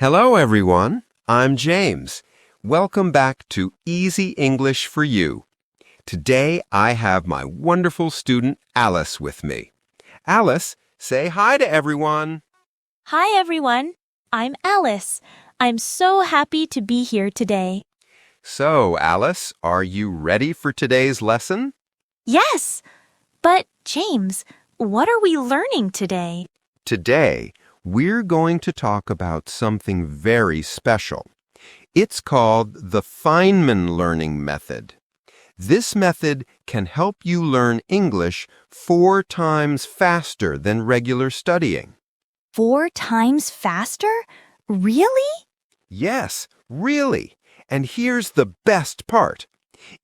Hello, everyone. I'm James. Welcome back to Easy English for You. Today, I have my wonderful student, Alice, with me. Alice, say hi to everyone. Hi, everyone. I'm Alice. I'm so happy to be here today. So, Alice, are you ready for today's lesson? Yes, but James, what are we learning today? Today, we're going to talk about something very special. It's called the Feynman Learning Method. This method can help you learn English 4 times faster than regular studying. 4 times faster? Really? Yes, really. And here's the best part.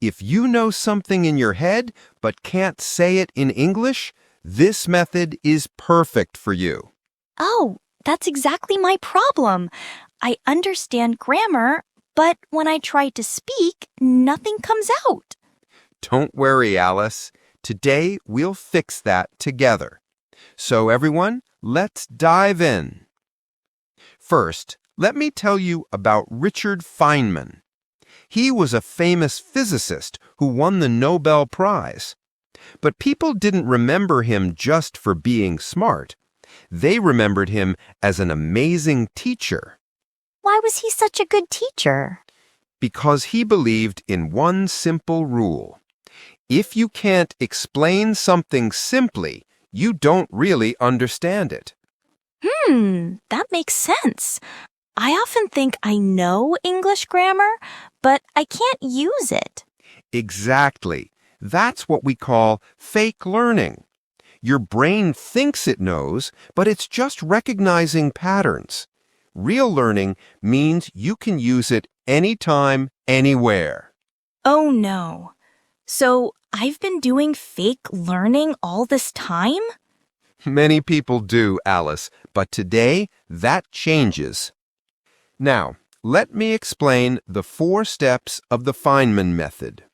If you know something in your head but can't say it in English, this method is perfect for you. Oh, that's exactly my problem. I understand grammar, but when I try to speak, nothing comes out. Don't worry, Alice. Today we'll fix that together. So everyone, let's dive in. First, let me tell you about Richard Feynman. He was a famous physicist who won the Nobel Prize. But people didn't remember him just for being smart. They remembered him as an amazing teacher. Why was he such a good teacher? Because he believed in one simple rule. If you can't explain something simply, you don't really understand it. That makes sense. I often think I know English grammar, but I can't use it. Exactly. That's what we call fake learning. Your brain thinks it knows, but it's just recognizing patterns. Real learning means you can use it anytime, anywhere. Oh no. So I've been doing fake learning all this time? Many people do, Alice, but today that changes. Now, let me explain the 4 steps of the Feynman method.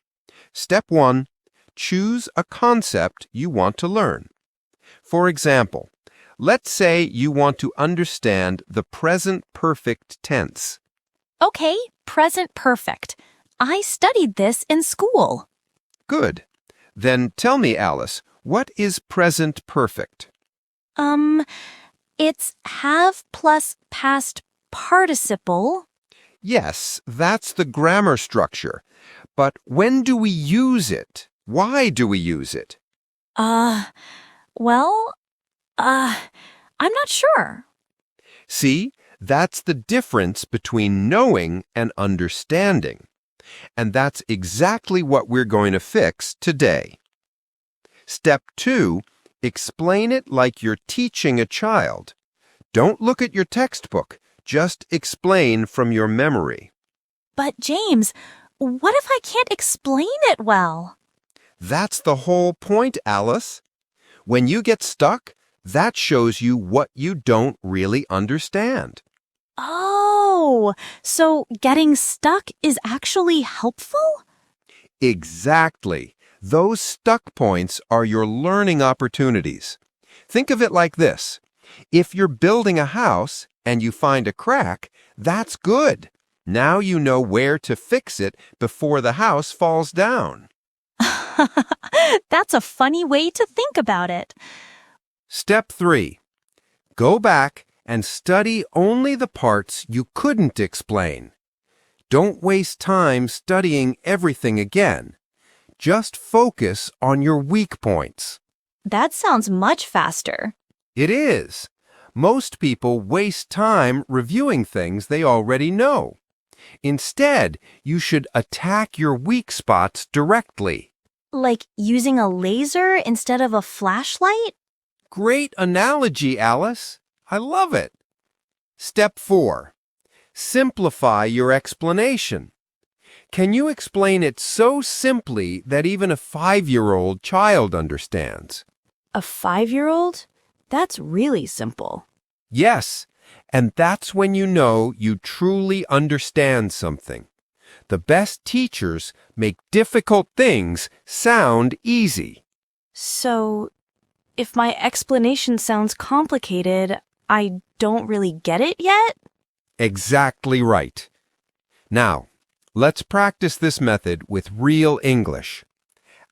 Step 1, choose a concept you want to learn. For example, let's say you want to understand the present perfect tense. Okay, present perfect. I studied this in school. Good. Then tell me, Alice, what is present perfect? It's have plus past participle. Yes, that's the grammar structure. But when do we use it? Why do we use it? Well, I'm not sure. See, that's the difference between knowing and understanding. And that's exactly what we're going to fix today. Step 2, explain it like you're teaching a child. Don't look at your textbook. Just explain from your memory. But James, what if I can't explain it well? That's the whole point, Alice. When you get stuck, that shows you what you don't really understand. Oh, so getting stuck is actually helpful? Exactly. Those stuck points are your learning opportunities. Think of it like this. If you're building a house and you find a crack, that's good. Now you know where to fix it before the house falls down. That's a funny way to think about it. Step 3. Go back and study only the parts you couldn't explain. Don't waste time studying everything again. Just focus on your weak points. That sounds much faster. It is. Most people waste time reviewing things they already know. Instead, you should attack your weak spots directly. Like using a laser instead of a flashlight? Great analogy, Alice. I love it. Step 4. Simplify your explanation. Can you explain it so simply that even a 5-year-old child understands? A 5-year-old? That's really simple. Yes, and that's when you know you truly understand something. The best teachers make difficult things sound easy. So, if my explanation sounds complicated, I don't really get it yet? Exactly right. Now, let's practice this method with real English.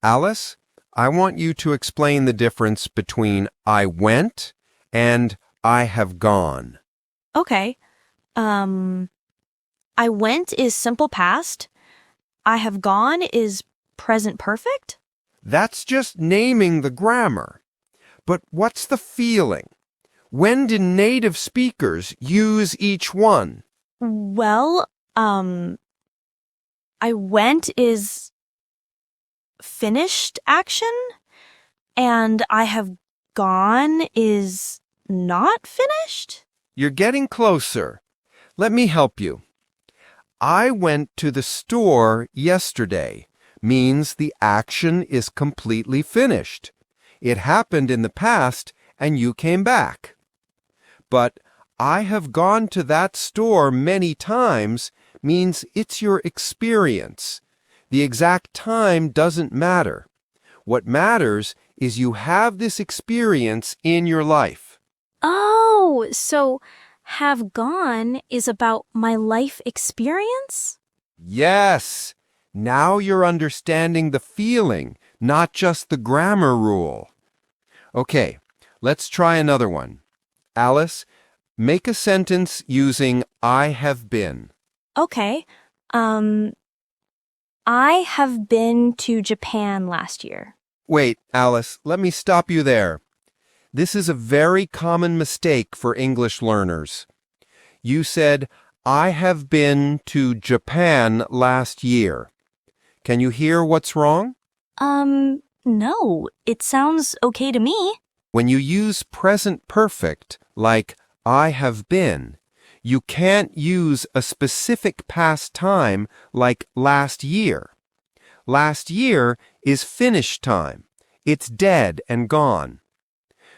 Alice, I want you to explain the difference between I went and I have gone. Okay. I went is simple past. I have gone is present perfect? That's just naming the grammar. But what's the feeling? When did native speakers use each one? Well, I went is finished action, and I have gone is not finished? You're getting closer. Let me help you. I went to the store yesterday means the action is completely finished. It happened in the past and you came back. But I have gone to that store many times means it's your experience. The exact time doesn't matter. What matters is you have this experience in your life. Oh, so have gone is about my life experience? Yes. Now you're understanding the feeling, not just the grammar rule. Okay, let's try another one. Alice, make a sentence using I have been. Okay. I have been to Japan last year. Wait, Alice, let me stop you there. This is a very common mistake for English learners. You said, I have been to Japan last year. Can you hear what's wrong? No, it sounds okay to me. When you use present perfect, like I have been, you can't use a specific past time like last year. Last year is finished time. It's dead and gone.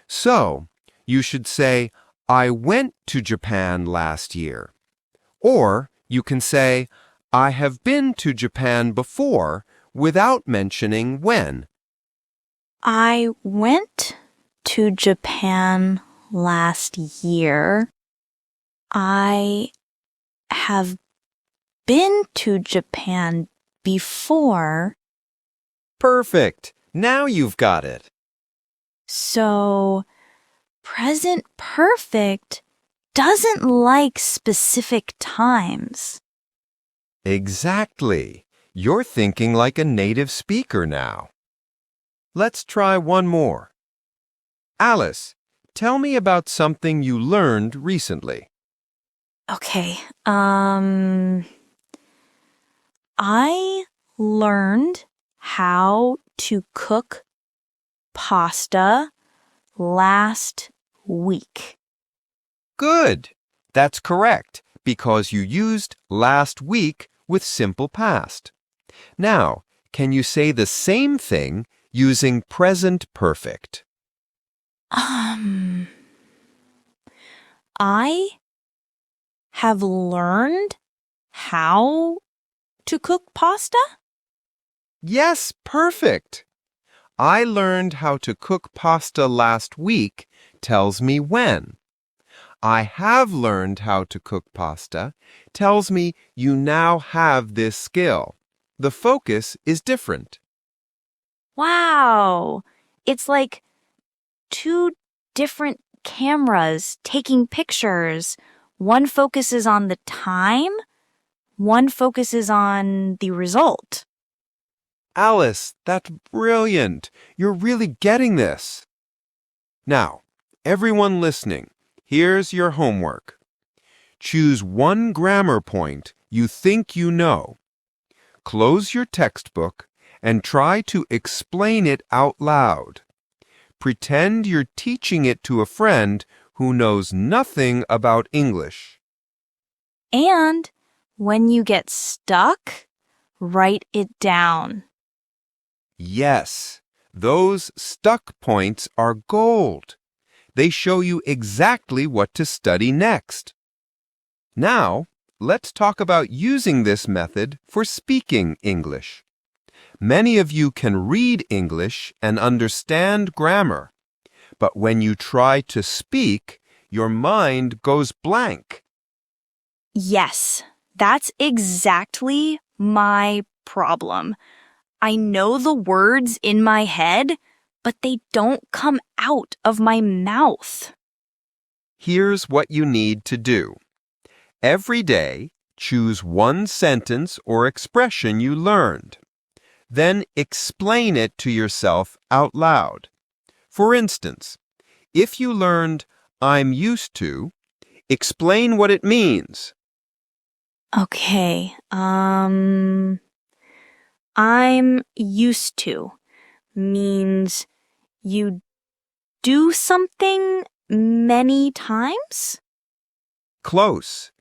So, you should say, I went to Japan last year. Or you can say, I have been to Japan before without mentioning when. I went to Japan last year. I have been to Japan before. Perfect. Now you've got it. So, present perfect doesn't like specific times. Exactly. You're thinking like a native speaker now. Let's try one more. Alice, tell me about something you learned recently. Okay, I learned how to cook pasta last week. Good. That's correct, because you used last week with simple past. Now, can you say the same thing using present perfect? I have learned how to cook pasta? Yes, perfect. I learned how to cook pasta last week tells me when. I have learned how to cook pasta tells me you now have this skill. The focus is different. Wow, it's like two different cameras taking pictures. One focuses on the time, one focuses on the result. Alice, that's brilliant. You're really getting this. Now, everyone listening, here's your homework. Choose one grammar point you think you know. Close your textbook and try to explain it out loud. Pretend you're teaching it to a friend who knows nothing about English. And when you get stuck, write it down. Yes, those stuck points are gold. They show you exactly what to study next. Now, let's talk about using this method for speaking English. Many of you can read English and understand grammar, but when you try to speak, your mind goes blank. Yes, that's exactly my problem. I know the words in my head, but they don't come out of my mouth. Here's what you need to do. Every day, choose one sentence or expression you learned. Then explain it to yourself out loud. For instance, if you learned, "I'm used to," explain what it means. Okay, I'm used to means you do something many times? Close.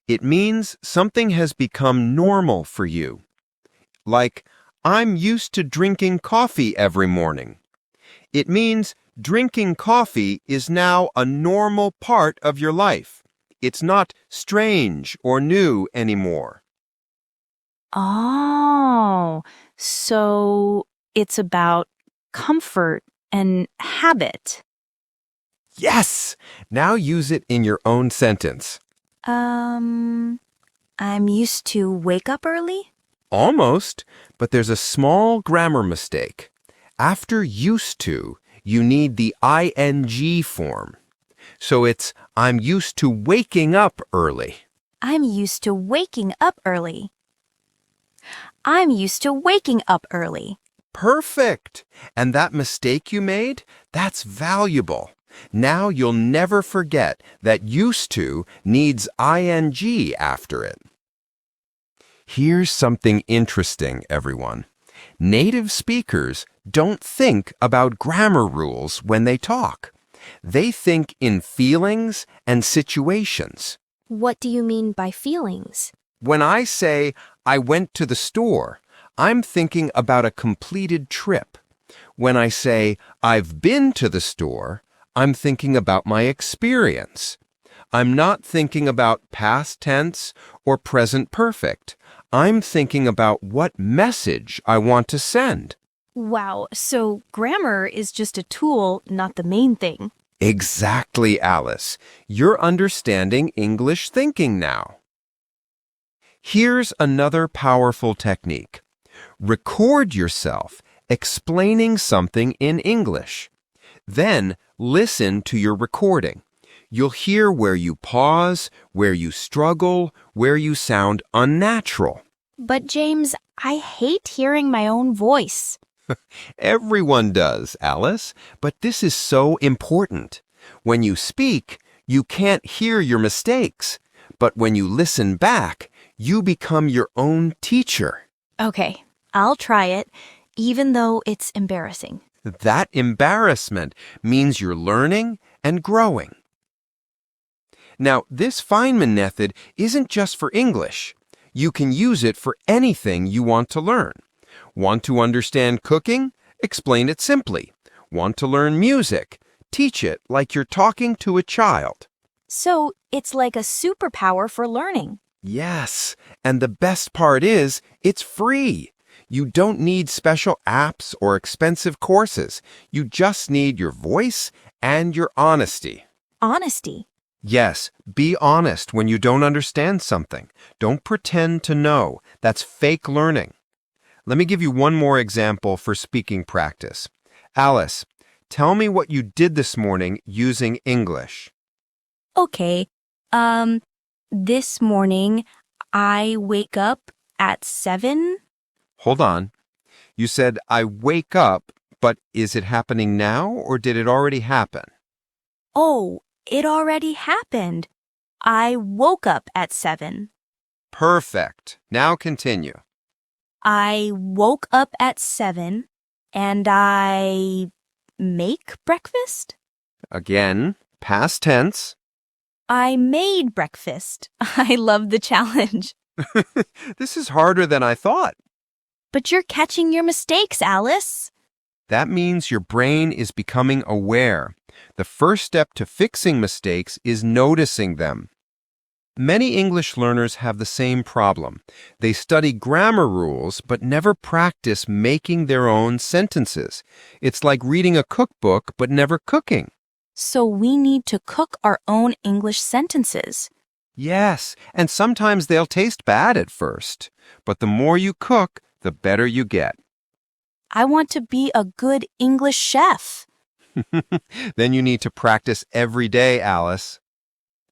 It means something has become normal for you. Like, "I'm used to drinking coffee every morning." It means drinking coffee is now a normal part of your life. It's not strange or new anymore. Oh, so it's about comfort and habit. Yes! Now use it in your own sentence. I'm used to wake up early? Almost, but there's a small grammar mistake. After used to, you need the ing form. So it's "I'm used to waking up early." I'm used to waking up early. I'm used to waking up early. Perfect! And that mistake you made, that's valuable. Now you'll never forget that used to needs ing after it. Here's something interesting, everyone. Native speakers don't think about grammar rules when they talk. They think in feelings and situations. What do you mean by feelings? When I say, "I went to the store," I'm thinking about a completed trip. When I say, "I've been to the store," I'm thinking about my experience. I'm not thinking about past tense or present perfect. I'm thinking about what message I want to send. Wow, so grammar is just a tool, not the main thing. Exactly, Alice. You're understanding English thinking now. Here's another powerful technique. Record yourself explaining something in English. Then listen to your recording. You'll hear where you pause, where you struggle, where you sound unnatural. But James, I hate hearing my own voice. Everyone does, Alice, but this is so important. When you speak, you can't hear your mistakes. But when you listen back, you become your own teacher. Okay, I'll try it, even though it's embarrassing. That embarrassment means you're learning and growing. Now, this Feynman method isn't just for English. You can use it for anything you want to learn. Want to understand cooking? Explain it simply. Want to learn music? Teach it like you're talking to a child. So it's like a superpower for learning. Yes, and the best part is it's free. You don't need special apps or expensive courses. You just need your voice and your honesty. Honesty. Yes, be honest when you don't understand something. Don't pretend to know. That's fake learning. Let me give you one more example for speaking practice. Alice, tell me what you did this morning using English. Okay, this morning I wake up at 7. Hold on. You said, "I wake up," but is it happening now or did it already happen? Oh, it already happened. I woke up at 7. Perfect. Now continue. I woke up at 7 and I make breakfast? Again, past tense. I made breakfast. I love the challenge. This is harder than I thought. But you're catching your mistakes, Alice. That means your brain is becoming aware. The first step to fixing mistakes is noticing them. Many English learners have the same problem. They study grammar rules but never practice making their own sentences. It's like reading a cookbook but never cooking. So we need to cook our own English sentences. Yes, and sometimes they'll taste bad at first, but the more you cook, the better you get. I want to be a good English chef. Then you need to practice every day, Alice.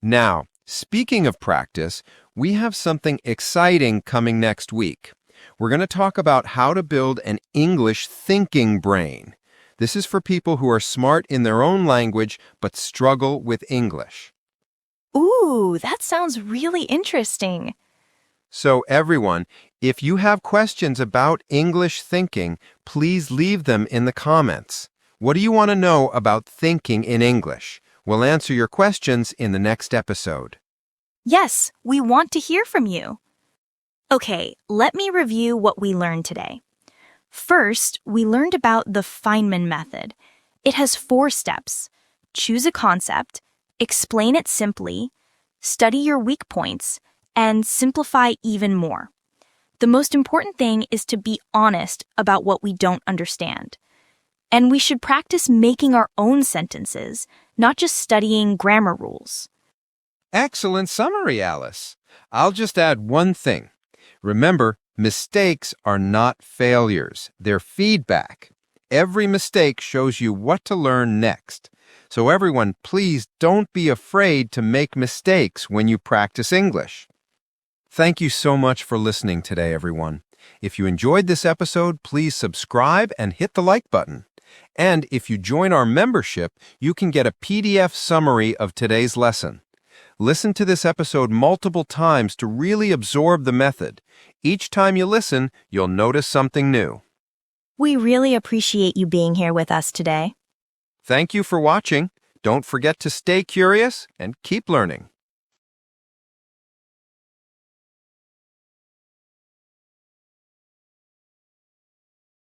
Now, speaking of practice, we have something exciting coming next week. We're going to talk about how to build an English thinking brain. This is for people who are smart in their own language but struggle with English. Ooh, that sounds really interesting. So everyone, if you have questions about English thinking, please leave them in the comments. What do you want to know about thinking in English? We'll answer your questions in the next episode. Yes, we want to hear from you. Okay, let me review what we learned today. First, we learned about the Feynman Method. It has 4 steps. Choose a concept, explain it simply, study your weak points, and simplify even more. The most important thing is to be honest about what we don't understand. And we should practice making our own sentences, not just studying grammar rules. Excellent summary, Alice. I'll just add one thing. Remember, mistakes are not failures. They're feedback. Every mistake shows you what to learn next. So everyone, please don't be afraid to make mistakes when you practice English. Thank you so much for listening today, everyone. If you enjoyed this episode, please subscribe and hit the like button. And if you join our membership, you can get a PDF summary of today's lesson. Listen to this episode multiple times to really absorb the method. Each time you listen, you'll notice something new. We really appreciate you being here with us today. Thank you for watching. Don't forget to stay curious and keep learning.